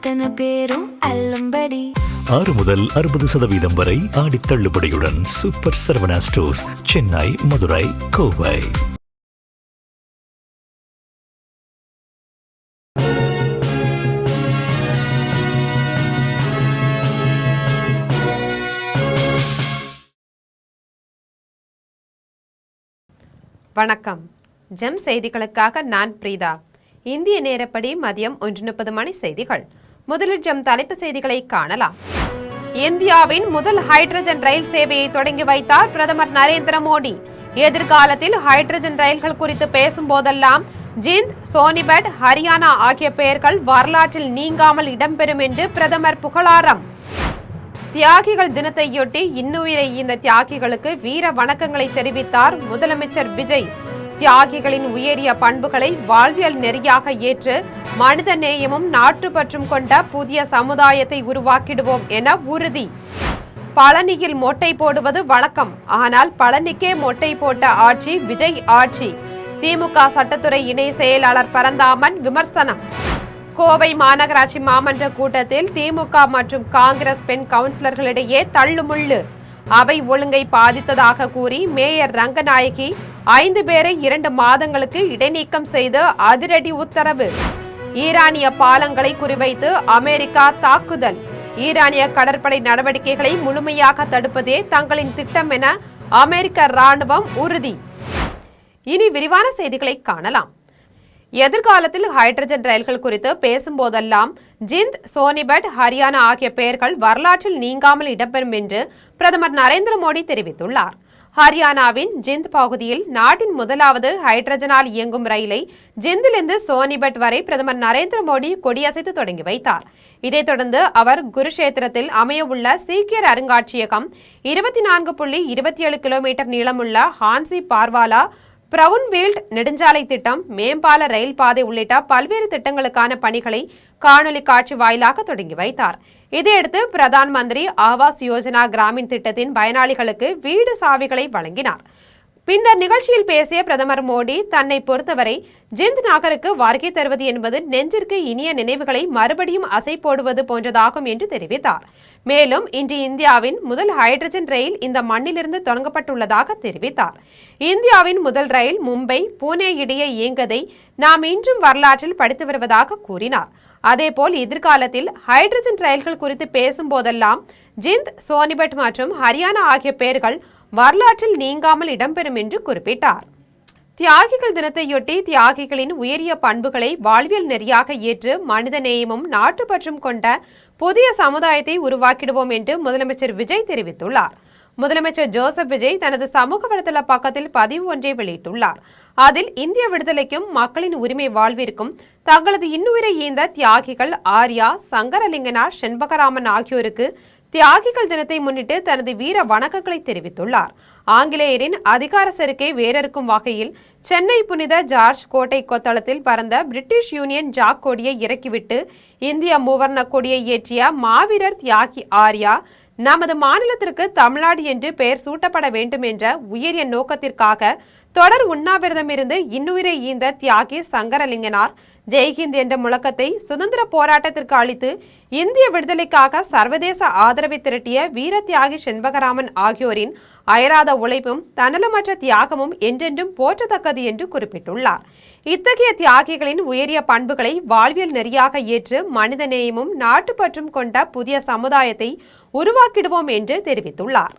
அத்தனை பேரும் அல்லும்படி 6 முதல் 60% வரை ஆடி தள்ளுபடியுடன் சூப்பர் சரவணா ஸ்டோர்ஸ், சென்னை, மதுரை, கோவை. வணக்கம். ஜெம் செய்திகளுக்காக நான் பிரீதா. இந்திய நேரப்படி மதியம் 1:30 மணி செய்திகள். முதலில் ஜெம் தலைப்பு செய்திகளை காணலாம். இந்தியாவின் முதல் ஹைட்ரஜன் ரயில் சேவையை தொடங்கி வைத்தார் பிரதமர் நரேந்திர மோடி. எதிர்காலத்தில் ஹைட்ரஜன் ரயில்கள் குறித்து பேசும் போதெல்லாம் ஜிந்த், சோனிபட், ஹரியானா ஆகிய பெயர்கள் வரலாற்றில் நீங்காமல் இடம்பெறும் என்று பிரதமர் புகழாரம். தியாகிகள் தினத்தையொட்டி இன்னுயிரை ஈந்த தியாகிகளுக்கு வீர வணக்கங்களை தெரிவித்தார் முதலமைச்சர் விஜய். தியாகிகளின் உயரிய பண்புகளை வாழ்வியல் நெறியாக ஏற்று மனித நேயமும் நாட்டுப்பற்றும் கொண்ட புதிய சமுதாயத்தை உருவாக்கிடுவோம் என உறுதி. பழனியில் மொட்டை போடுவது வழக்கம், ஆனால் பழனிக்கே மொட்டை போட்ட ஆட்சி விஜய் ஆட்சி. திமுக சட்டத்துறை இணை செயலாளர் பரந்தாமன் விமர்சனம். கோவை மாநகராட்சி மாமன்ற கூட்டத்தில் திமுக மற்றும் காங்கிரஸ் பெண் கவுன்சிலர்களிடையே தள்ளுமுள்ளு. அவை ஒழுங்கை பாதித்ததாக கூறி மேயர் ரங்கநாயகி 5 பேரை 2 மாதங்களுக்கு இடைநீக்கம் செய்து அதிரடி உத்தரவு. ஈரானிய பாலங்களை குறிவைத்து அமெரிக்கா தாக்குதல். ஈரானிய கடற்படை நடவடிக்கைகளை முழுமையாக தடுப்பதே தங்களின் திட்டம் என அமெரிக்க ராணுவம் உறுதி. இனி விரிவான செய்திகளை காணலாம். எதிர்காலத்தில் ஹைட்ரஜன் ரயில்கள் குறித்து பேசும்போதெல்லாம் ஜிந்த், சோனிபட், ஹரியானா ஆகிய பெயர்கள் வரலாற்றில் நீங்காமல் இடம்பெறும் என்று பிரதமர் நரேந்திர மோடி தெரிவித்துள்ளார். ஹரியானாவின் ஜிந்த் பகுதியில் நாட்டின் முதலாவது ஹைட்ரஜனால் இயங்கும் ரயிலை ஜிந்திலிருந்து சோனிபட் வரை பிரதமர் நரேந்திர மோடி கொடியசைத்து தொடங்கி வைத்தார். இதைத் தொடர்ந்து அவர் குருஷேத்திரத்தில் அமையவுள்ள சீக்கியர் அருங்காட்சியகம், 24.27 கிலோமீட்டர் நீளமுள்ள ஹான்சி பார்வாலா பிரவுன்ஃபீல்ட் நெடுஞ்சாலை திட்டம், மேம்பால ரயில் பாதை உள்ளிட்ட பல்வேறு திட்டங்களுக்கான பணிகளை காணொலி காட்சி வாயிலாக தொடங்கி வைத்தார். இதையடுத்து பிரதான் மந்திரி ஆவாஸ் யோஜனா கிராமின் திட்டத்தின் பயனாளிகளுக்கு வீடு சாவிகளை வழங்கினார். பின்னர் நிகழ்ச்சியில் பேசிய பிரதமர் மோடி, தன்னை பொறுத்தவரை ஜிந்த் நகருக்கு வருகை தருவது என்பது நெஞ்சிற்கு இனிய நினைவுகளை மறுபடியும் அசை போடுவது போன்றதாகும் என்று தெரிவித்தார். மேலும் இன்று இந்தியாவின் முதல் ஹைட்ரஜன் ரயில் இந்த மண்ணிலிருந்து தொடங்கப்பட்டுள்ளதாக தெரிவித்தார். இந்தியாவின் முதல் ரயில் மும்பை, புனே இடையே இயங்குவதை நாம் இன்றும் வரலாற்றில் படித்து வருவதாக கூறினார். அதேபோல் எதிர்காலத்தில் ஹைட்ரஜன் ரயில்கள் குறித்து பேசும் போதெல்லாம் ஜிந்த், சோனிபட் மற்றும் ஹரியானா ஆகிய பெயர்கள் வரலாற்றில் நீங்காமல் இடம்பெறும் என்று குறிப்பிட்டார். தியாகிகள் தினத்தையொட்டி தியாகிகளின் உயரிய பண்புகளை வாழ்வியல் நெறியாக ஏற்று மனித நேயமும் நாட்டுப்பற்றும் கொண்ட புதிய சமுதாயத்தை உருவாக்கிடுவோம் என்று முதலமைச்சர் விஜய் தெரிவித்துள்ளார். முதலமைச்சர் ஜோசப் விஜய் தனது சமூக வலைதள பக்கத்தில் பதிவு ஒன்றை வெளியிட்டுள்ளார். அதில் இந்திய விடுதலைக்கும் மக்களின் உரிமை வாழ்விற்கும் தங்களது இன்னுயிரை ஈந்த தியாகிகள் ஆர்யா, சங்கரலிங்கனார், செண்பகராமன் ஆகியோருக்கு தியாகிகள் தினத்தை முன்னிட்டு தனது வீர வணக்கங்களை தெரிவித்துள்ளார். ஆங்கிலேயரின் அதிகார செருக்கை வேறறுக்கும் வகையில் சென்னை புனித ஜார்ஜ் கோட்டை கொத்தளத்தில் பறந்த பிரிட்டிஷ் யூனியன் ஜாக் கொடியை இறக்கிவிட்டு இந்திய மூவர்ண கொடியை ஏற்றிய மாவீரர் தியாகி ஆர்யா நமது மாநிலத்திற்கு தமிழ்நாடு என்று பெயர் சூட்டப்பட வேண்டும் என்ற உயரிய நோக்கத்திற்காக தொடர் உண்ணாவிரதமிருந்து இன்னுயிரை ஈந்த தியாகி சங்கரலிங்கனார் ஜெய்ஹிந்த் என்ற முழக்கத்தை சுதந்திர போராட்டத்திற்கு அளித்து இந்திய விடுதலைக்காக சர்வதேச ஆதரவை திரட்டிய வீர தியாகி செண்பகராமன் ஆகியோரின் அயராத உழைப்பும் தன்னலமற்ற தியாகமும் என்றென்றும் போற்றத்தக்கது என்று குறிப்பிட்டுள்ளார். இத்தகைய தியாகிகளின் உயரிய பண்புகளை வாழ்வியல் நெறியாக ஏற்று மனித நேயமும் நாட்டுப்பற்றும் கொண்ட புதிய சமுதாயத்தை உருவாக்கிடுவோம் என்று தெரிவித்துள்ளார்.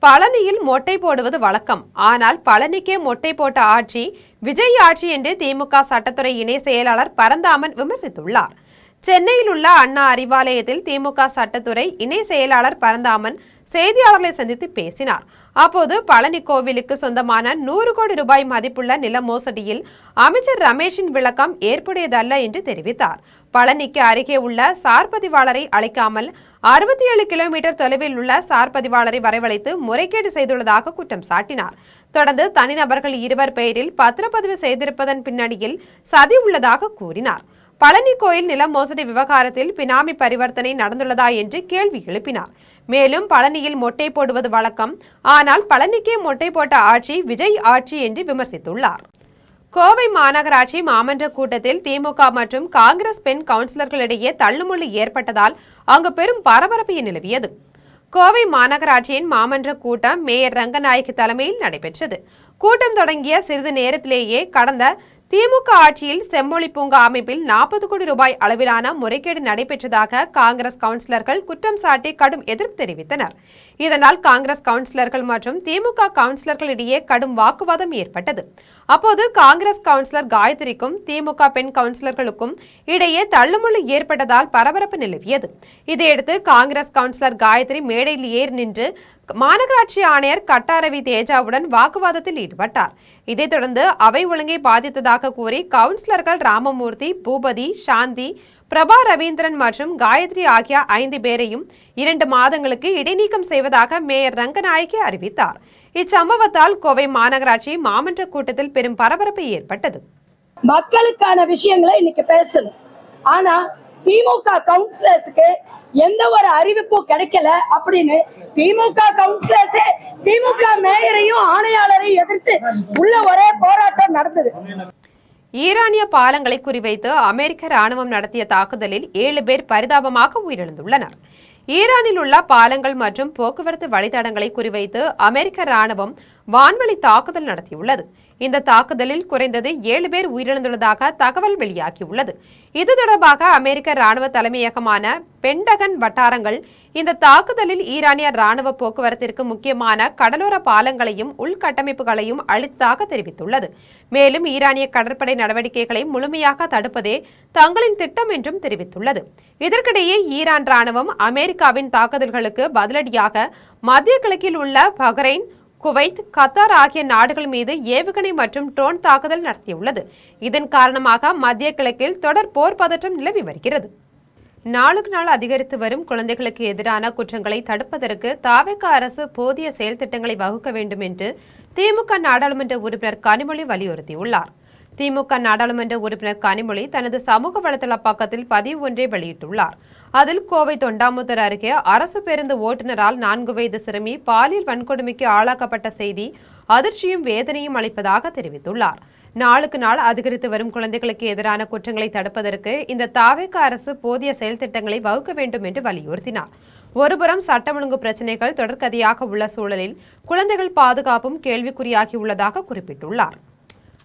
பழனியில் மொட்டை போடுவது வழக்கம், ஆனால் பழனிக்கே மொட்டை போட்ட ஆட்சி விஜய் ஆட்சி என்று திமுக சட்டத்துறை இணை செயலாளர் பரந்தாமன் விமர்சித்துள்ளார். சென்னையில் உள்ள அண்ணா அறிவாலயத்தில் திமுக சட்டத்துறை இணை செயலாளர் பரந்தாமன் செய்தியாளர்களை சந்தித்து பேசினார். அப்போது பழனி கோவிலுக்கு சொந்தமான 100 கோடி ரூபாய் மதிப்புள்ள நில மோசடியில் அமைச்சர் ரமேஷின் விளக்கம் ஏற்புடையதல்ல என்று தெரிவித்தார். பழனிக்கு அருகே உள்ள சார் பதிவாளரை அழைக்காமல் 67 கிலோமீட்டர் தொலைவில் உள்ள சார் பதிவாளரை வரவழைத்து முறைகேடு செய்துள்ளதாக குற்றம் சாட்டினார். தொடர்ந்து தனிநபர்கள் 2 பெயரில் பத்திரப்பதிவு செய்திருப்பதன் பின்னணியில் சதி உள்ளதாக கூறினார். பழனி கோயில் நில மோசடி விவகாரத்தில் பினாமி பரிவர்த்தனை நடந்துள்ளதா என்று கேள்வி எழுப்பினார். மேலும் பழனியில் மொட்டை போடுவது வழக்கம், ஆனால் பழனிக்கே மொட்டை போட்ட ஆட்சி விஜய் ஆட்சி என்று விமர்சித்துள்ளார். கோவை மாநகராட்சி மாமன்ற கூட்டத்தில் திமுக மற்றும் காங்கிரஸ் பெண் கவுன்சிலர்களிடையே தள்ளுமுள்ளு ஏற்பட்டதால் அங்கு பெரும் பரபரப்பு நிலவியது. கோவை மாநகராட்சியின் மாமன்ற கூட்டம் மேயர் ரங்கநாயகி தலைமையில் நடைபெற்றது. கூட்டம் தொடங்கிய சிறிது நேரத்திலேயே கடந்த திமுக ஆட்சியில் செம்மொழி பூங்கா அமைப்பில் 40 கோடி ரூபாய் அளவிலான முறைகேடு நடைபெற்றதாக காங்கிரஸ் கவுன்சிலர்கள் குற்றம் சாட்டி கடும் எதிர்ப்பு தெரிவித்தனர். இதனால் காங்கிரஸ் கவுன்சிலர்கள் மற்றும் திமுக கவுன்சிலர்களிடையே கடும் வாக்குவாதம் ஏற்பட்டது. அப்போது காங்கிரஸ் கவுன்சிலர் காயத்ரிக்கும் திமுக பெண் கவுன்சிலர்களுக்கும் இடையே தள்ளுமுள்ளு ஏற்பட்டதால் பரபரப்பு நிலவியது. இதையடுத்து காங்கிரஸ் கவுன்சிலர் காயத்ரி மேடையில் ஏறி நின்று மாநகராட்சி ஆணையர் கட்டாரவி தேஜாவுடன் வாக்குவாதத்தில் ஈடுபட்டார். இதைத் தொடர்ந்து அவை ஒழுங்கை பாதித்ததாக கூறி கவுன்சிலர்கள் ராமமூர்த்தி, பூபதி, சாந்தி, பிரபா ரவீந்திரன் மற்றும் காயத்ரி ஆகிய 5 பேரையும் 2 மாதங்களுக்கு இடைநீக்கம் செய்வதாக மேயர் ரங்கநாயகி அறிவித்தார். இச்சம்பவத்தால் கோவை மாநகராட்சி மாமன்ற கூட்டத்தில் பெரும் பரபரப்பு ஏற்பட்டது. மக்களுக்கான விஷயங்களை இன்னைக்கு பேசணும். ஆனா திமுக கவுன்சிலர்ஸ்க்கு எந்த ஒரு அறிவிப்பும் கிடைக்கல அப்படின்னு திமுக கவுன்சிலர்ஸே திமுக மேயரையும் ஆணையாளரையும் எதிர்த்து உள்ள ஒரே போராட்டம் நடந்தது. ஈரானிய பாலங்களை குறிவைத்து அமெரிக்க ராணுவம் நடத்திய தாக்குதலில் 7 பேர் பரிதாபமாக உயிரிழந்துள்ளனர். ஈரானில் உள்ள பாலங்கள் மற்றும் போக்குவரத்து வழித்தடங்களை குறிவைத்து அமெரிக்க ராணுவம் வான்வழி தாக்குதல் நடத்தியுள்ளது. இந்த தாக்குதலில் குறைந்தது 7 பேர் உயிரிழந்துள்ளதாக தகவல் வெளியாகியுள்ளது. இது தொடர்பாக அமெரிக்க ராணுவ தலைமையகமான பென்டகன் வட்டாரங்கள் இந்த தாக்குதலில் ஈரானிய ராணுவ போக்குவரத்திற்கு முக்கியமான கடலோர பாலங்களையும் உள்கட்டமைப்புகளையும் அழித்ததாக தெரிவித்துள்ளது. மேலும் ஈரானிய கடற்படை நடவடிக்கைகளை முழுமையாக தடுப்பதே தங்களின் திட்டம் என்றும் தெரிவித்துள்ளது. இதற்கிடையே ஈரான் ராணுவம் அமெரிக்காவின் தாக்குதல்களுக்கு பதிலடியாக மத்திய கிழக்கில் உள்ள பஹ்ரைன், குவைத், கத்தார் ஆகிய நாடுகள் மீது ஏவுகணை மற்றும் ட்ரோன் தாக்குதல் நடத்தியுள்ளது. இதன் காரணமாக மத்திய கிழக்கில் தொடர் போர் பதற்றம் நிலவி வருகிறது. நாளுக்கு நாள் அதிகரித்து வரும் குழந்தைகளுக்கு எதிரான குற்றங்களை தடுப்பதற்கு தாவேக அரசு போதிய செயல் திட்டங்களை வகுக்க வேண்டும் என்று திமுக நாடாளுமன்ற உறுப்பினர் கனிமொழி வலியுறுத்தியுள்ளார். திமுக நாடாளுமன்ற உறுப்பினர் கனிமொழி தனது சமூக வலைதள பக்கத்தில் பதிவு ஒன்றை வெளியிட்டுள்ளார். அதில் கோவை தொண்டாமுத்தூர் அருகே அரசு பேருந்து ஓட்டுநரால் 4 வயது சிறுமி பாலியல் வன்கொடுமைக்கு ஆளாக்கப்பட்ட செய்தி அதிர்ச்சியும் வேதனையும் அளிப்பதாக தெரிவித்துள்ளார். நாளுக்கு நாள் அதிகரித்து வரும் குழந்தைகளுக்கு எதிரான குற்றங்களை தடுப்பதற்கு இந்த தாவேக அரசு போதிய செயல் திட்டங்களை வகுக்க வேண்டும் என்று வலியுறுத்தினார். ஒருபுறம் சட்டம் ஒழுங்கு பிரச்சினைகள் தொடர்கதையாக உள்ள சூழலில் குழந்தைகள் பாதுகாப்பும் கேள்விக்குறியாகியுள்ளதாக குறிப்பிட்டுள்ளார்.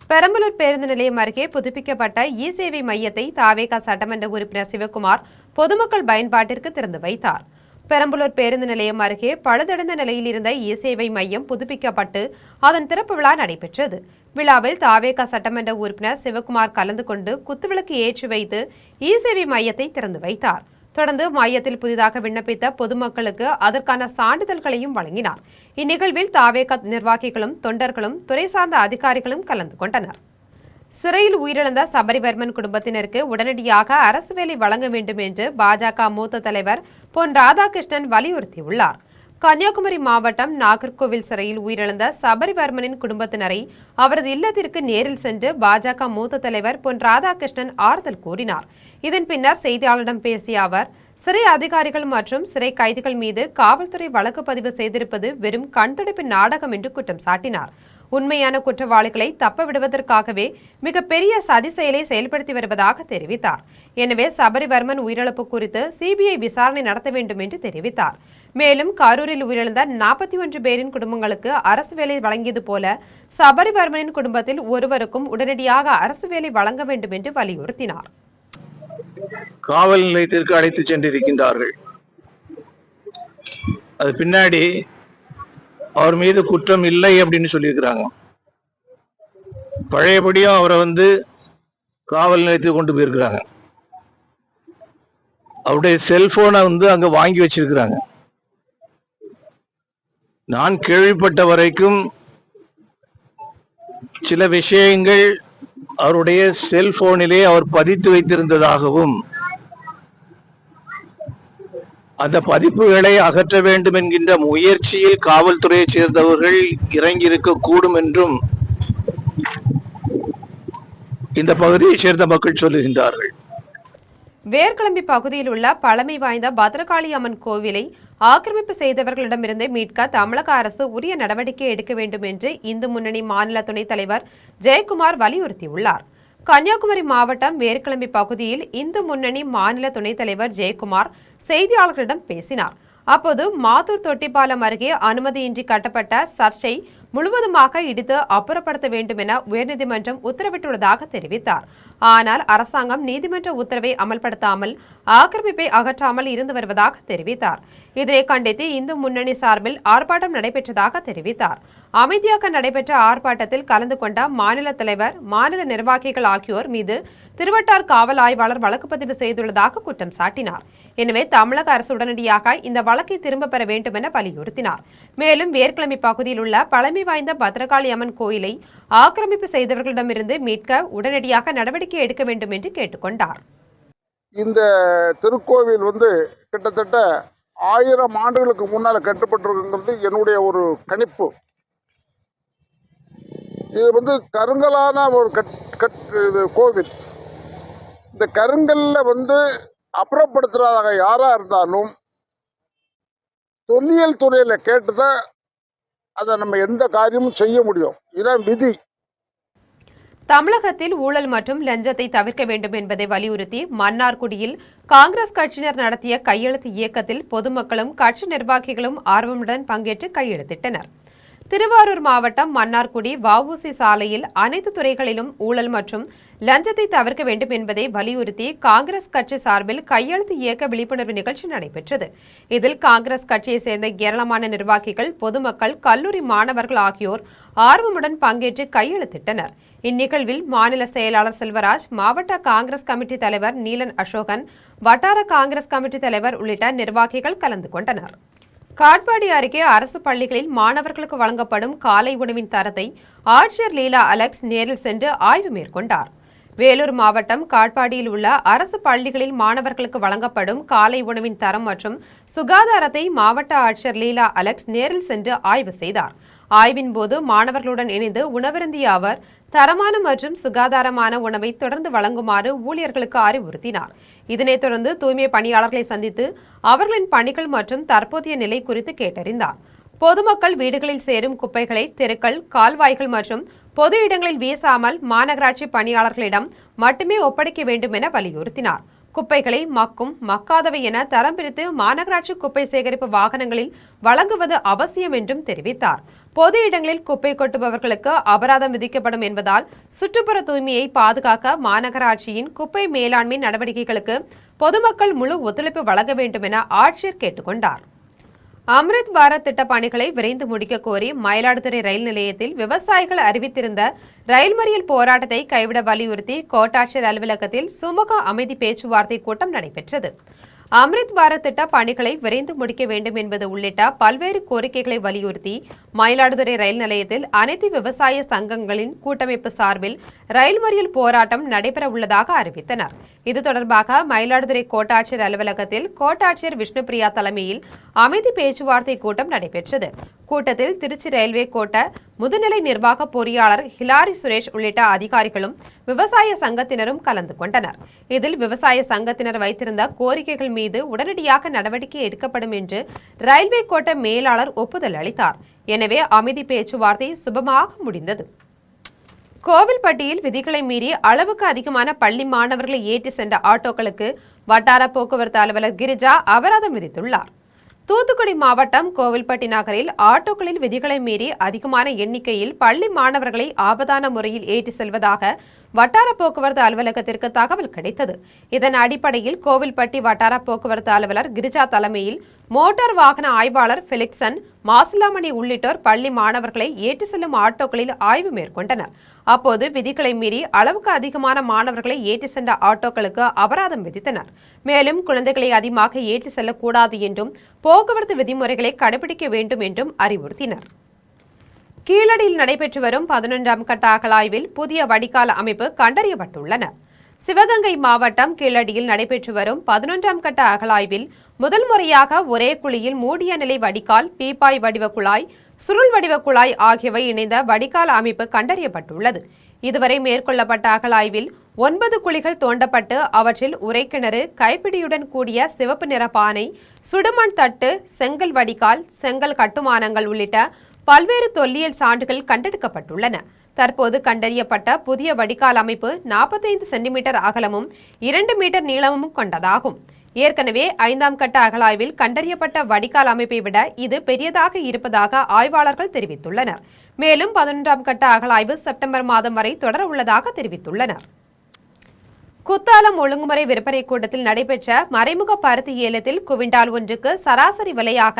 பெரம்பலூர் பேருந்து நிலையம் அருகே புதுப்பிக்கப்பட்ட இ-சேவை மையத்தை தாவேக சட்டமன்ற உறுப்பினர் சிவக்குமார் பொதுமக்கள் பயன்பாட்டிற்கு திறந்து வைத்தார். பெரம்பலூர் பேருந்து நிலையம் அருகே பழுதடைந்த நிலையில் இருந்த இ-சேவை மையம் புதுப்பிக்கப்பட்டு அதன் திறப்பு விழா நடைபெற்றது. விழாவில் தாவேக சட்டமன்ற உறுப்பினர் சிவக்குமார் கலந்து கொண்டு குத்துவிளக்கு ஏற்றி வைத்து இ-சேவை மையத்தை திறந்து வைத்தார். தொடர்ந்து மையத்தில் புதிதாக விண்ணப்பித்த பொதுமக்களுக்கு அதற்கான சான்றிதழ்களையும் வழங்கினார். இந்நிகழ்வில் தாவேக நிர்வாகிகளும் தொண்டர்களும் துறை சார்ந்த அதிகாரிகளும் கலந்து கொண்டனர். சிறையில் உயிரிழந்த சபரிவர்மன் குடும்பத்தினருக்கு உடனடியாக அரசு வேலை வழங்க வேண்டும் என்று பாஜக மூத்த தலைவர் பொன் ராதாகிருஷ்ணன் வலியுறுத்தியுள்ளார். கன்னியாகுமரி மாவட்டம் நாகர்கோவில் சிறையில் உயிரிழந்த சபரிவர்மனின் குடும்பத்தினரை அவரது இல்லத்திற்கு நேரில் சென்று பாஜக மூத்த தலைவர் பொன் ராதாகிருஷ்ணன் ஆறுதல் கூறினார். இதன் பின்னர் செய்தியாளரிடம் பேசிய அவர், சிறை அதிகாரிகள் மற்றும் சிறை கைதிகள் மீது காவல்துறை வழக்கு பதிவு செய்திருப்பது வெறும் கண்துடைப்பு நாடகம் என்று குற்றம் சாட்டினார். உண்மையான குற்றவாளிகளை தப்ப விடுவதற்காகவே மிகப்பெரிய சதி செயலை செயல்படுத்தி வருவதாக தெரிவித்தார். எனவே சபரிவர்மன் உயிரிழப்பு குறித்து சிபிஐ விசாரணை நடத்த வேண்டும் என்று தெரிவித்தார். மேலும் கரூரில் உயிரிழந்த 41 பேரின் குடும்பங்களுக்கு அரசு வேலை வழங்கியது போல சபரிவர்மனின் குடும்பத்தில் ஒருவருக்கும் உடனடியாக அரசு வேலை வழங்க வேண்டும் என்று வலியுறுத்தினார். காவல் நிலையத்திற்கு அழைத்து சென்றிருக்கின்றார்கள். அது பின்னாடி அவர் மீது குற்றம் இல்லை அப்படின்னு சொல்லியிருக்கிறாங்க. பழையபடியும் அவரை காவல் நிலையத்துக்கு கொண்டு போயிருக்கிறாங்க. அவருடைய செல்போனை அங்க வாங்கி வச்சிருக்கிறாங்க. நான் கேள்விப்பட்ட வரைக்கும் சில விஷயங்கள் அவருடைய செல்போனிலே அவர் பதித்து வைத்திருந்ததாகவும் அந்த பதிப்புகளை அகற்ற வேண்டும் என்கின்ற முயற்சியில் காவல்துறையை சேர்ந்தவர்கள் இறங்கியிருக்க கூடும் என்றும் இந்த பகுதியை சேர்ந்த மக்கள் சொல்லுகின்றார்கள். வேர்கிளம்பி பகுதியில் உள்ள பழமை வாய்ந்த பத்ரகாளி அம்மன் கோவிலை ஆக்கிரமிப்பு செய்தவர்களிடமிருந்து மீட்க தமிழக அரசு உரிய நடவடிக்கை எடுக்க வேண்டும் என்று இந்து முன்னணி மாநில துணைத் தலைவர் ஜெயக்குமார் வலியுறுத்தியுள்ளார். கன்னியாகுமரி மாவட்டம் வேர்கிளம்பி பகுதியில் இந்து முன்னணி மாநில துணைத் தலைவர் ஜெயக்குமார் செய்தியாளர்களிடம் பேசினார். அப்போது மாத்தூர் தொட்டிப்பாலம் அருகே அனுமதியின்றி கட்டப்பட்ட சர்ச்சை முழுவதுமாக இடித்து அப்புறப்படுத்த வேண்டும் என உயர்நீதிமன்றம் உத்தரவிட்டுள்ளதாக தெரிவித்தார். ஆனால் அரசாங்கம் நீதிமன்ற உத்தரவை அமல்படுத்தாமல் ஆக்கிரமிப்பை அகற்றாமல் இருந்து வருவதாக தெரிவித்தார். இதனை கண்டித்து இந்து முன்னணி சார்பில் ஆர்ப்பாட்டம் நடைபெற்றதாக தெரிவித்தார். அமைதியாக நடைபெற்ற ஆர்ப்பாட்டத்தில் கலந்து கொண்ட மாநில தலைவர், மாநில நிர்வாகிகள் ஆகியோர் மீது திருவட்டார் காவல் ஆய்வாளர் வழக்கு பதிவு செய்துள்ளதாக குற்றம் சாட்டினார். எனவே தமிழக அரசு உடனடியாக இந்த வழக்கை திரும்ப பெற வேண்டும் என வலியுறுத்தினார். மேலும் வேர்கிளம்பி பகுதியில் உள்ள பழமை வாய்ந்த பத்ரகாளி அம்மன் கோயிலை ஆக்கிரமிப்பு செய்தவர்களிடமிருந்து மீட்க உடனடியாக நடவடிக்கை எடுக்க வேண்டும் என்று கேட்டுக்கொண்டார். இந்த திருக்கோவில் கிட்டத்தட்ட 1000 ஆண்டுகளுக்கு முன்னால் கட்டப்பட்டிருக்கிறது என்னுடைய ஒரு கணிப்பு. இது கருங்கலான ஒரு இது கோவில். இந்த கருங்கல்ல அப்புறப்படுத்துறதாக யாரா இருந்தாலும் தொல்லியல் துறையில கேட்டுதான் அதை நம்ம எந்த காரியமும் செய்ய முடியும். இதான் விதி. தமிழகத்தில் ஊழல் மற்றும் லஞ்சத்தை தவிர்க்க வேண்டும் என்பதை வலியுறுத்தி மன்னார்குடியில் காங்கிரஸ் கட்சியினர் நடத்திய கையெழுத்து இயக்கத்தில் பொதுமக்களும் கட்சி நிர்வாகிகளும் ஆர்வமுடன் பங்கேற்று கையெழுத்திட்டனர். திருவாரூர் மாவட்டம் மன்னார்குடி வஉசி சாலையில் அனைத்து துறைகளிலும் ஊழல் மற்றும் லஞ்சத்தை தவிர்க்க வேண்டும் என்பதை வலியுறுத்தி காங்கிரஸ் கட்சி சார்பில் கையெழுத்து இயக்க விழிப்புணர்வு நிகழ்ச்சி நடைபெற்றது. இதில் காங்கிரஸ் கட்சியை சேர்ந்த ஏராளமான நிர்வாகிகள், பொதுமக்கள், கல்லூரி மாணவர்கள் ஆகியோர் ஆர்வமுடன் பங்கேற்று கையெழுத்திட்டனர். இந்நிகழ்வில் மாநில செயலாளர் செல்வராஜ், மாவட்ட காங்கிரஸ் கமிட்டி தலைவர் நீலன் அசோகன், வட்டார காங்கிரஸ் கமிட்டி தலைவர் உள்ளிட்ட நிர்வாகிகள் கலந்து கொண்டனர். காட்பாடி அருகே அரசு பள்ளிகளில் மாணவர்களுக்கு வழங்கப்படும் காலை உணவின் தரத்தை ஆட்சியர் லீலா அலெக்ஸ் நேரில் சென்று ஆய்வு மேற்கொண்டார். வேலூர் மாவட்டம் காட்பாடியில் உள்ள அரசு பள்ளிகளில் மாணவர்களுக்கு வழங்கப்படும் காலை உணவின் தரம் மற்றும் சுகாதாரத்தை மாவட்ட ஆட்சியர் லீலா அலெக்ஸ் நேரில் சென்று ஆய்வு செய்தார். ஆய்வின் போது மாணவர்களுடன் இணைந்து உணவருந்திய அவர் தரமான மற்றும் சுகாதாரமான உணவை தொடர்ந்து வழங்குமாறு ஊழியர்களுக்கு அறிவுறுத்தினார். இதனைத் தொடர்ந்து தூய்மை பணியாளர்களை சந்தித்து அவர்களின் பணிகள் மற்றும் தற்போதைய நிலை குறித்து கேட்டறிந்தார். பொதுமக்கள் வீடுகளில் சேரும் குப்பைகளை தெருக்கள், கால்வாய்கள் மற்றும் பொது இடங்களில் வீசாமல் மாநகராட்சி பணியாளர்களிடம் மட்டுமே ஒப்படைக்க வேண்டும் என வலியுறுத்தினார். குப்பைகளை மக்கும், மக்காதவை என தரம் பிரித்து மாநகராட்சி குப்பை சேகரிப்பு வாகனங்களில் வழங்குவது அவசியம் என்றும் தெரிவித்தார். பொது இடங்களில் குப்பை கொட்டுபவர்களுக்கு அபராதம் விதிக்கப்படும் என்பதால் சுற்றுப்புற தூய்மையை பாதுகாக்க மாநகராட்சியின் குப்பை மேலாண்மை நடவடிக்கைகளுக்கு பொதுமக்கள் முழு ஒத்துழைப்பு வழங்க வேண்டும் என ஆட்சியர் கேட்டுக்கொண்டார். அம்ரித் பாரத் திட்ட பணிகளை விரைந்து முடிக்க கோரி மயிலாடுதுறை ரயில் நிலையத்தில் விவசாயிகள் அறிவித்திருந்த ரயில் மறியல் போராட்டத்தை கைவிட வலியுறுத்தி கோட்டாட்சியர் அலுவலகத்தில் சுமூக அமைதி பேச்சுவார்த்தை கூட்டம் நடைபெற்றது. அம்ரித் பாரத் திட்ட பணிகளை விரைந்து முடிக்க வேண்டும் என்பது உள்ளிட்ட பல்வேறு கோரிக்கைகளை வலியுறுத்தி மயிலாடுதுறை ரயில் நிலையத்தில் அனைத்து விவசாய சங்கங்களின் கூட்டமைப்பு சார்பில் ரயில் மறியல் போராட்டம் நடைபெற உள்ளதாக அறிவித்தனர். இது தொடர்பாக மயிலாடுதுறை கோட்டாட்சியர் அலுவலகத்தில் கோட்டாட்சியர் விஷ்ணுபிரியா தலைமையில் அமைதி பேச்சுவார்த்தை கூட்டம் நடைபெற்றது. கூட்டத்தில் திருச்சி ரயில்வே கோட்ட முதுநிலை நிர்வாக பொறியாளர் ஹிலாரி சுரேஷ் உள்ளிட்ட அதிகாரிகளும் விவசாய சங்கத்தினரும் கலந்து கொண்டனர். இதில் விவசாய சங்கத்தினர் வைத்திருந்த கோரிக்கைகள் மீது உடனடியாக நடவடிக்கை எடுக்கப்படும் என்று ரயில்வே கோட்ட மேலாளர் ஒப்புதல் அளித்தார். எனவே அமைதி பேச்சுவார்த்தை சுபமாக முடிந்தது. கோவில்பட்டியில் விதிகளை மீறி அளவுக்கு அதிகமான பள்ளி மாணவர்களை ஏற்றி சென்ற ஆட்டோக்களுக்கு வட்டார போக்குவரத்து அலுவலர் கிரிஜா அபராதம் விதித்துள்ளார். தூத்துக்குடி மாவட்டம் கோவில்பட்டி நகரில் ஆட்டோக்களில் விதிகளை மீறி அதிகமான எண்ணிக்கையில் பள்ளி மாணவர்களை ஆபத்தான முறையில் ஏற்றி செல்வதாக வட்டார போக்குவரத்து அலுவலகத்திற்கு தகவல் கிடைத்தது. இதன் அடிப்படையில் கோவில்பட்டி வட்டார போக்குவரத்து அலுவலர் கிரிஜா தலைமையில் மோட்டார் வாகன ஆய்வாளர் பெலிக்சன், மாசிலாமணி உள்ளிட்டோர் பள்ளி மாணவர்களை ஏற்றி செல்லும் ஆட்டோக்களில் ஆய்வு மேற்கொண்டனர். அப்போது விதிகளை மீறி அளவுக்கு அதிகமான மாணவர்களை ஏற்றி சென்ற ஆட்டோக்களுக்கு அபராதம் விதித்தனர். மேலும் குழந்தைகளை அதிகமாக ஏற்றி செல்லக்கூடாது என்றும் போக்குவரத்து விதிமுறைகளை கடைபிடிக்க வேண்டும் என்றும் அறிவுறுத்தினர். கீழடியில் நடைபெற்று வரும் 11ஆம் கட்ட அகழாய்வில் புதிய வடிகால் அமைப்பு கண்டறியப்பட்டுள்ளன. சிவகங்கை மாவட்டம் கீழடியில் நடைபெற்று வரும் 11ஆம் கட்ட அகழாய்வில் முதல் முறையாக ஒரே குழியில் மூடிய நிலை வடிகால், பீப்பாய் வடிவ குழாய், சுருள் வடிவ குழாய் ஆகியவை இணைந்த வடிகால் அமைப்பு கண்டறியப்பட்டுள்ளது. இதுவரை மேற்கொள்ளப்பட்ட அகழாய்வில் 9 குழிகள் தோண்டப்பட்டு அவற்றில் உறைக்கிணறு, கைப்பிடியுடன் கூடிய சிவப்பு நிற பானை, சுடுமண் தட்டு, செங்கல் வடிகால், செங்கல் கட்டுமானங்கள் உள்ளிட்ட பல்வேறு தொல்லியல் சான்றுகள் கண்டெடுக்கப்பட்டுள்ளன. தற்போது கண்டறியப்பட்ட புதிய வடிகால் அமைப்பு 45 சென்டிமீட்டர் அகலமும் 2 மீட்டர் நீளமும் கொண்டதாகும். ஏற்கனவே 5ஆம் கட்ட அகழாய்வில் கண்டறியப்பட்ட வடிகால் அமைப்பை விட இது பெரியதாக இருப்பதாக ஆய்வாளர்கள் தெரிவித்துள்ளனர். மேலும் 11ஆம் கட்ட அகழாய்வு செப்டம்பர் மாதம் வரை தொடர உள்ளதாக தெரிவித்துள்ளனர். குத்தாலம் ஒழுங்குமுறை விற்பனை கூட்டத்தில் நடைபெற்ற மறைமுக பருத்தி ஏலத்தில் குவிண்டால் ஒன்றுக்கு சராசரி விலையாக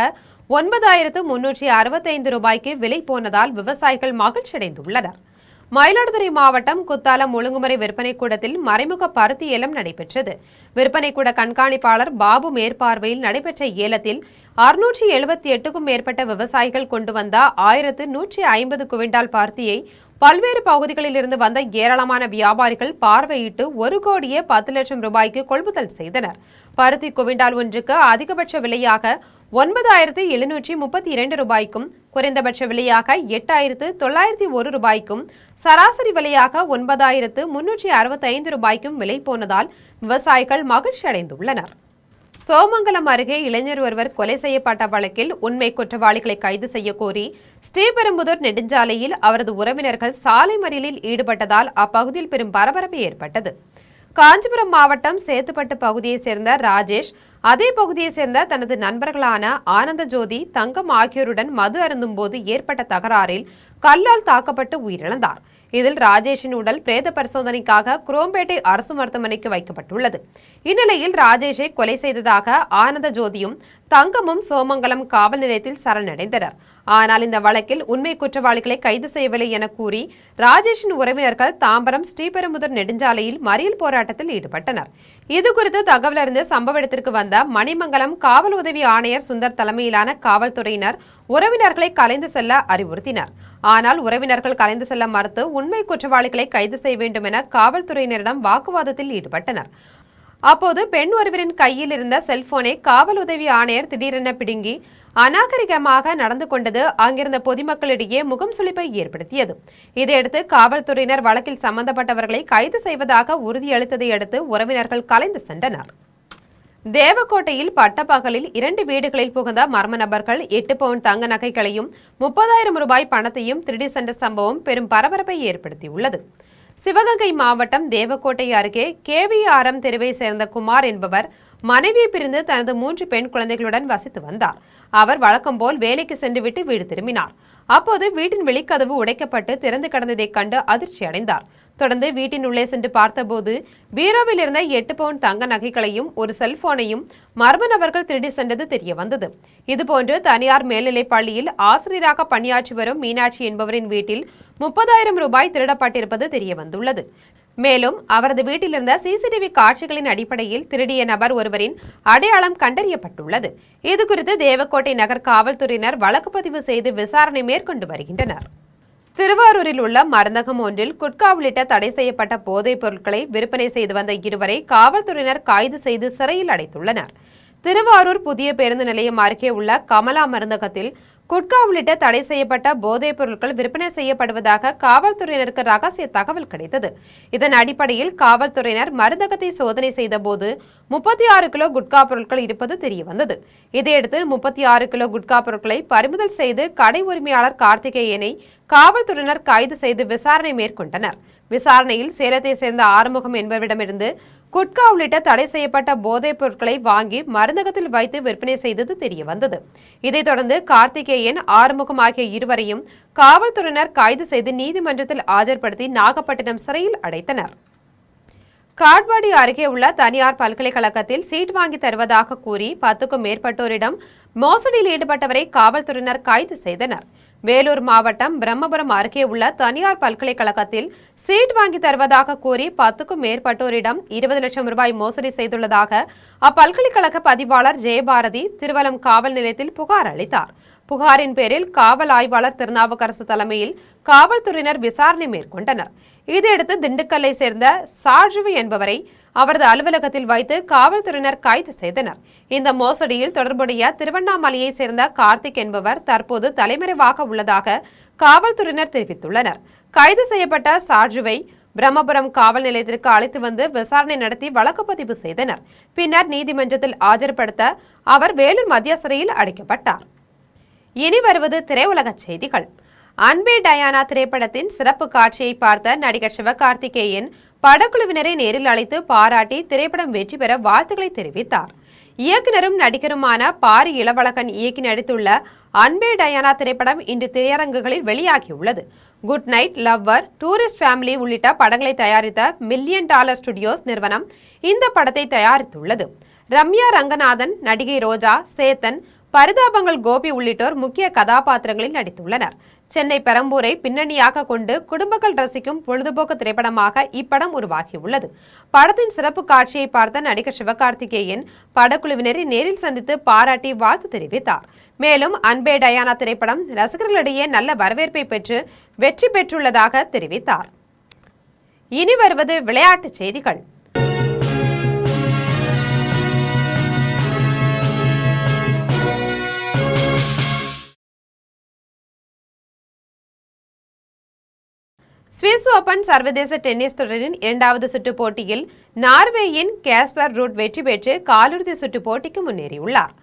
9,365 ரூபாய்க்கு விலை போனதால் விவசாயிகள் மகிழ்ச்சியடைந்துள்ளனர். மயிலாடுதுறை மாவட்டம் குத்தாலம் ஒழுங்குமுறை விற்பனை கூடத்தில் மறைமுக பருத்தி ஏலம் நடைபெற்றது. விற்பனை கூட கண்காணிப்பாளர் பாபு மேற்பார்வையில் நடைபெற்ற ஏலத்தில் 678க்கும் மேற்பட்ட விவசாயிகள் கொண்டு வந்த 1150 குவிண்டால் பருத்தியை பல்வேறு பகுதிகளிலிருந்து வந்த ஏராளமான வியாபாரிகள் பார்வையிட்டு 1,10,00,000 ரூபாய்க்கு கொள்முதல் செய்தனர். பருத்தி குவிண்டால் ஒன்றுக்கு அதிகபட்ச விலையாக 9,732 ரூபாய்க்கும், குறைந்தபட்ச விலையாக 8,901 ரூபாய்க்கும், சராசரி விலையாக 9,365 ரூபாய்க்கும் விலை போனதால் விவசாயிகள் மகிழ்ச்சி அடைந்துள்ளனர். சோமங்கலம் அருகே இளைஞர் ஒருவர் கொலை செய்யப்பட்ட வழக்கில் உண்மை குற்றவாளிகளை கைது செய்ய கோரி ஸ்ரீபெரும்புதூர் நெடுஞ்சாலையில் அவரது உறவினர்கள் சாலை மறியலில் ஈடுபட்டதால் அப்பகுதியில் பெரும் பரபரப்பு ஏற்பட்டது. காஞ்சிபுரம் மாவட்டம் சேத்துப்பட்டு பகுதியைச் சேர்ந்த ராஜேஷ் அதே பகுதியைச் சேர்ந்த தனது நண்பர்களான ஆனந்த ஜோதி, தங்கம் ஆகியோருடன் மது அருந்தும் போது ஏற்பட்ட தகராறில் கல்லால் தாக்கப்பட்டு உயிரிழந்தார். இதில் ராஜேஷின் உடல் பிரேத பரிசோதனைக்காக குரோம்பேட்டை அரசு மருத்துவமனைக்கு வைக்கப்பட்டுள்ளது. இந்நிலையில் ராஜேஷை கொலை செய்ததாக ஆனந்த ஜோதியும் தங்கமும் சோமங்கலம் காவல் நிலையத்தில் சரணடைந்தனர். ஆனால் இந்த வழக்கில் உண்மை குற்றவாளிகளை கைது செய்யவில்லை என கூறி ராஜேஷின் உறவினர்கள் தாம்பரம் ஸ்ரீபெரும்புதூர் நெடுஞ்சாலையில் மறியல் போராட்டத்தில் ஈடுபட்டனர். இதுகுறித்து தகவல் அறிந்து சம்பவ இடத்திற்கு வந்த மணிமங்கலம் காவல் உதவி ஆணையர் சுந்தர் தலைமையிலான காவல்துறையினர் உறவினர்களை கலைந்து செல்ல அறிவுறுத்தினர். ஆனால் உறவினர்கள் கலைந்து செல்ல மறுத்து உண்மை குற்றவாளிகளை கைது செய்ய வேண்டும் என காவல்துறையினரிடம் வாக்குவாதத்தில் ஈடுபட்டனர். அப்போது பெண் ஒருவரின் கையில் இருந்த செல்போனை காவல் உதவி ஆணையர் திடீரென பிடுங்கி அநாகரிகமாக நடந்து கொண்டது அங்கிருந்த பொதுமக்களிடையே முகம் சுளிப்பை ஏற்படுத்தியது. இதையடுத்து காவல்துறையினர் வழக்கில் சம்பந்தப்பட்டவர்களை கைது செய்வதாக உறுதியளித்ததை அடுத்து உறவினர்கள் கலைந்து சென்றனர். தேவக்கோட்டையில் பட்டப்பகலில் 2 வீடுகளில் புகுந்த மர்ம நபர்கள் 8 பவுன் தங்க நகைகளையும் 30,000 ரூபாய் பணத்தையும் திருடி சென்ற சம்பவம் பெரும் பரபரப்பை ஏற்படுத்தியுள்ளது. சிவகங்கை மாவட்டம் தேவக்கோட்டை அருகே KVRM தெருவை சேர்ந்த குமார் என்பவர் மனைவியை பிரிந்து தனது 3 பெண் குழந்தைகளுடன் வசித்து வந்தார். அவர் வழக்கம்போல் வேலைக்கு சென்றுவிட்டு வீடு திரும்பினார். அப்போது வீட்டின் வெளிக்கதவு உடைக்கப்பட்டு திறந்து கிடந்ததைக் கண்டு அதிர்ச்சி அடைந்தார். தொடர்ந்து வீட்டின் உள்ளே சென்று பார்த்தபோது பீரோவில் இருந்த 8 பவுன் தங்க நகைகளையும் ஒரு செல்போனையும் மர்ம நபர்கள் திருடி சென்றது தெரிய வந்தது. இதுபோன்று தனியார் மேல்நிலைப் பள்ளியில் ஆசிரியராக பணியாற்றி வரும் மீனாட்சி என்பவரின் வீட்டில் 30,000 ரூபாய் திருடப்பட்டிருப்பது தெரிய வந்துள்ளது. மேலும் அவரது வீட்டில் இருந்த CCTV காட்சிகளின் அடிப்படையில் திருடிய நபர் ஒருவரின் அடையாளம் கண்டறியப்பட்டுள்ளது. இதுகுறித்து தேவக்கோட்டை நகர் காவல்துறையினர் வழக்கு பதிவு செய்து விசாரணை மேற்கொண்டு வருகின்றனர். திருவாரூரில் உள்ள மருந்தகம் ஒன்றில் குட்கா உள்ளிட்ட தடை செய்யப்பட்ட போதைப் பொருட்களை விற்பனை செய்து வந்த 2 வரை காவல்துறையினர் கைது செய்து சிறையில் அடைத்துள்ளனர். திருவாரூர் புதிய பேருந்து நிலையம் அருகே உள்ள கமலா மருந்தகத்தில் குட்கா உள்ளிட்ட தடை செய்யப்பட்ட போதைப் பொருட்கள் விற்பனை செய்யப்படுவதாக காவல்துறையினருக்கு ரகசிய தகவல் கிடைத்தது. இதன் அடிப்படையில் காவல்துறையினர் மருந்தகத்தை சோதனை செய்தபோது 36 கிலோ குட்கா பொருட்கள் இருப்பது தெரியவந்தது. இதையடுத்து 36 கிலோ குட்கா பொருட்களை பறிமுதல் செய்து கடை உரிமையாளர் கார்த்திகேயனை காவல்துறையினர் கைது செய்து விசாரணை மேற்கொண்டனர். விசாரணையில் சேலத்தை சேர்ந்த ஆறுமுகம் என்பவரிடமிருந்து குட்கா உள்ளிட்ட தடை செய்யப்பட்ட போதைப் பொருட்களை வாங்கி மருந்தகத்தில் வைத்து விற்பனை செய்தது தெரிய வந்தது. இதைத் தொடர்ந்து கார்த்திகேயன், ஆறுமுகம் ஆகிய இருவரையும் காவல்துறையினர் கைது செய்து நீதிமன்றத்தில் ஆஜர்படுத்தி நாகப்பட்டினம் சிறையில் அடைத்தனர். காட்பாடி அருகே உள்ள தனியார் பல்கலைக்கழகத்தில் சீட் வாங்கி தருவதாக கூறி 10க்கும் மேற்பட்டோரிடம் மோசடியில் ஈடுபட்டவரை காவல்துறையினர் கைது செய்தனர். வேலூர் மாவட்டம் பிரம்மபுரம் அருகே உள்ள தனியார் பல்கலைக்கழகத்தில் சீட் வாங்கி தருவதாக கூறி 10க்கும் மேற்பட்டோரிடம் 20 லட்சம் ரூபாய் மோசடி செய்துள்ளதாக அப்பல்கலைக்கழக பதிவாளர் ஜெயபாரதி திருவலம் காவல் நிலையத்தில் புகார் அளித்தார். புகாரின் பேரில் காவல் ஆய்வாளர் திருநாவுக்கரசு தலைமையில் காவல்துறையினர் விசாரணை மேற்கொண்டனர். இதையடுத்து திண்டுக்கல்லை சேர்ந்த சார்ஜுவி என்பவரை அவரது அலுவலகத்தில் வைத்து காவல்துறையினர் கைது செய்தனர். இந்த மோசடியில் தொடர்புடைய திருவண்ணாமலையை சேர்ந்த கார்த்திக் என்பவர் தற்போது தலைமறைவாக உள்ளதாக காவல்துறையினர் தெரிவித்துள்ளனர். கைது செய்யப்பட்ட சார்ஜுவை பிரம்மபுரம் காவல் நிலையத்திற்கு அழைத்து வந்து விசாரணை நடத்தி வழக்கு பதிவு செய்தனர். பின்னர் நீதிமன்றத்தில் ஆஜர்படுத்த அவர் வேலூர் மத்திய சிறையில் அடைக்கப்பட்டார். இனி வருவது திரையுலக செய்திகள். அன்பே டயானா திரைப்படத்தின் சிறப்பு காட்சியை பார்த்த நடிகர் சிவகார்த்திகேயன் படக்குழுவினரை நேரில் அழைத்து பாராட்டி திரைப்படம் வெற்றி பெற வாழ்த்துக்களை தெரிவித்தார். இயக்குனரும் நடிகருமான பாரி இளவழகன் இயக்கி நடித்துள்ள அன்பே டயானா திரைப்படம் இன்று திரையரங்குகளில் வெளியாகியுள்ளது. Good night, lover, tourist family உள்ளிட்ட படங்களை தயாரித்த $1 மில்லியன் ஸ்டுடியோஸ் நிறுவனம் இந்த படத்தை தயாரித்துள்ளது. ரம்யா ரங்கநாதன், நடிகை ரோஜா, சேத்தன், பரிதாபங்கள் கோபி உள்ளிட்டோர் முக்கிய கதாபாத்திரங்களில் நடித்துள்ளனர். சென்னை பெரம்பூரை பின்னணியாக கொண்டு குடும்பங்கள் ரசிக்கும் பொழுதுபோக்கு திரைப்படமாக இப்படம் உருவாகியுள்ளது. படத்தின் சிறப்பு காட்சியை பார்த்த நடிகர் சிவகார்த்திகேயன் படக்குழுவினரை நேரில் சந்தித்து பாராட்டி வாழ்த்து தெரிவித்தார். மேலும் அன்பே டயானா திரைப்படம் ரசிகர்களிடையே நல்ல வரவேற்பை பெற்று வெற்றி பெற்றுள்ளதாக தெரிவித்தார். இனி வருவது விளையாட்டுச் செய்திகள். சுவிஸ் ஓபன் சர்வதேச டென்னிஸ் தொடரின் 2வது சுற்று போட்டியில் நார்வேயின் கேஸ்பர் ரூட் வெற்றி பெற்று காலிறுதி சுற்று போட்டிக்கு முன்னேறியுள்ளார்.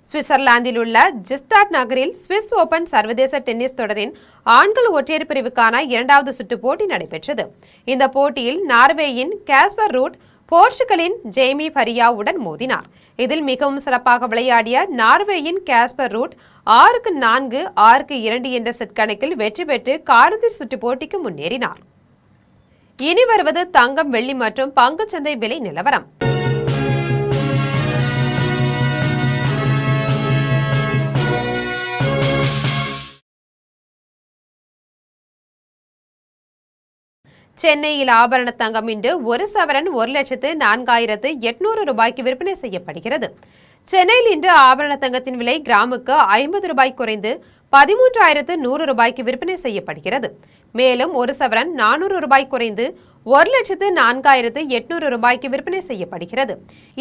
சுவிட்சர்லாந்தில் உள்ள ஜிஸ்டாட் நகரில் சுவிஸ் ஓபன் சர்வதேச டென்னிஸ் தொடரின் ஆண்கள் ஒற்றையர் பிரிவுக்கான 2வது சுற்று போட்டி நடைபெற்றது. இந்த போட்டியில் நார்வேயின் கேஸ்பர் ரூட் போர்ச்சுகலின் ஜேமி ஃபரியாவுடன் மோதினார். இதில் மிகவும் சிறப்பாக விளையாடிய நார்வேயின் கேஸ்பர் ரூட் 6-4, 6-2 என்ற செட் கணக்கில் வெற்றி பெற்று காலிறுதி சுற்று போட்டிக்கு முன்னேறினார். இனி வருவது தங்கம், வெள்ளி மற்றும் பங்குச்சந்தை விலை நிலவரம். சென்னையில் ஆபரண தங்கம் இன்று 1 சவரன் 1,04,800 ரூபாய்க்கு விற்பனை செய்யப்படுகிறது. சென்னையில் இன்று ஆபரண தங்கத்தின் விலை கிராமுக்கு 50 ரூபாய் குறைந்து 13,100 ரூபாய்க்கு விற்பனை செய்யப்படுகிறது. மேலும் 1 சவரன் 400 ரூபாய் குறைந்து 1,04,800 ரூபாய்க்கு விற்பனை செய்யப்படுகிறது.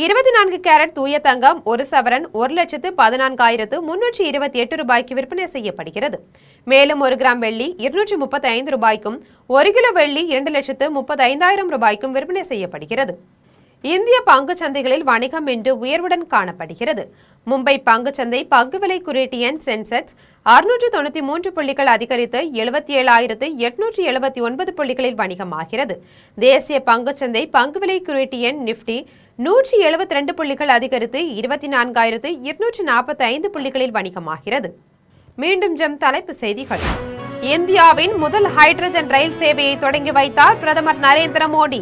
24 கேரட் தூய தங்கம் 1 சவரன் 1,14,328 ரூபாய்க்கு விற்பனை செய்யப்படுகிறது. மேலும் 1 கிராம் வெள்ளி 235 ரூபாய்க்கும் 1 கிலோ வெள்ளி 2,35,000 ரூபாய்க்கும் விற்பனை செய்யப்படுகிறது. இந்திய பங்குச் சந்தைகளில் வணிகம் இன்று உயர்வுடன் காணப்படுகிறது. மும்பை பங்குச்சந்தை பங்கு விலை குறியீட்டு எண் சென்செக்ஸ் 693 புள்ளிகள் அதிகரித்து 77,879 புள்ளிகளில் வணிகமாகிறது. தேசிய பங்குச்சந்தை பங்கு விலை குறியீட்டு எண் நிப்டி 172 புள்ளிகள் அதிகரித்து 24,245 புள்ளிகளில் வணிகமாகிறது. மீண்டும் தலைப்பு செய்திகள். இந்தியாவின் முதல் ஹைட்ரஜன் ரயில் சேவையை தொடங்கி வைத்தார் பிரதமர் நரேந்திர மோடி.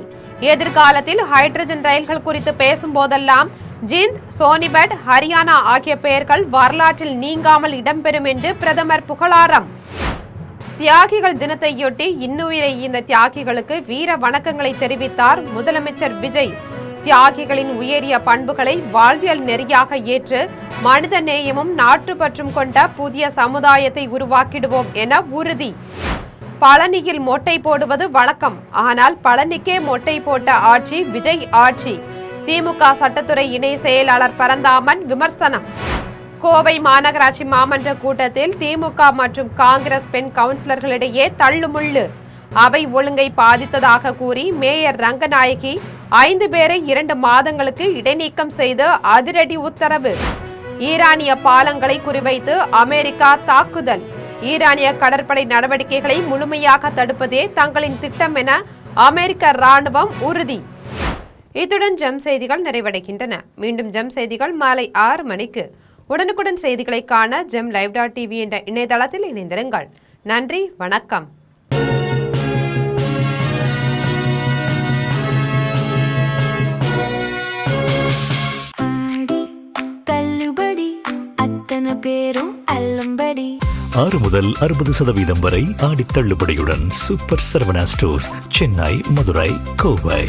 எதிர்காலத்தில் ஹைட்ரஜன் ரயில்கள் குறித்து பேசும் போதெல்லாம் ஜிந்த், சோனிபட், ஹரியானா ஆகிய பெயர்கள் வரலாற்றில் நீங்காமல் இடம்பெறும் என்று பிரதமர் புகழாரம். தியாகிகள் தினத்தையொட்டி இன்னுயிரை இந்த தியாகிகளுக்கு வீர வணக்கங்களை தெரிவித்தார் முதலமைச்சர் விஜய். தியாகிகளின் உயரிய பண்புகளை வாழ்வியல் நெறியாக ஏற்று மனித நேயமும் நாட்டுப்பற்றும் கொண்ட புதிய சமுதாயத்தை உருவாக்கிடுவோம் என உறுதி. பழனியில் மொட்டை போடுவது வழக்கம், ஆனால் பழனிக்கே மொட்டை போட்ட ஆட்சி விஜய் ஆட்சி. திமுக சட்டத்துறை இணை செயலாளர் பரந்தாமன் விமர்சனம். கோவை மாநகராட்சி மாமன்ற கூட்டத்தில் திமுக மற்றும் காங்கிரஸ் பெண் கவுன்சிலர்களிடையே தள்ளுமுள்ளு. அவை ஒழுங்கை பாதித்ததாக கூறி மேயர் ரங்கநாயகி 5 பேரை 2 மாதங்களுக்கு இடைநீக்கம் செய்து அதிரடி உத்தரவு. ஈரானிய பாலங்களை குறிவைத்து அமெரிக்கா தாக்குதல். ஈரானிய கடற்படை நடவடிக்கைகளை முழுமையாக தடுப்பதே தங்களின் திட்டம் என அமெரிக்க ராணுவம் உறுதி. இத்துடன் ஜெம் செய்திகள் நிறைவடைகின்றன. மீண்டும் ஜெம் செய்திகள் மாலை 6 மணிக்கு. உடனுக்குடன் செய்திகளை காண gemlive.tv என்ற இணையதளத்தில் இணைந்திருங்கள். நன்றி, வணக்கம். பேரும் அல்லம்படி 6 முதல் 60% வரை ஆடி தள்ளுபடியுடன் சூப்பர் சரவணா ஸ்டோர்ஸ், சென்னை, மதுரை, கோவை.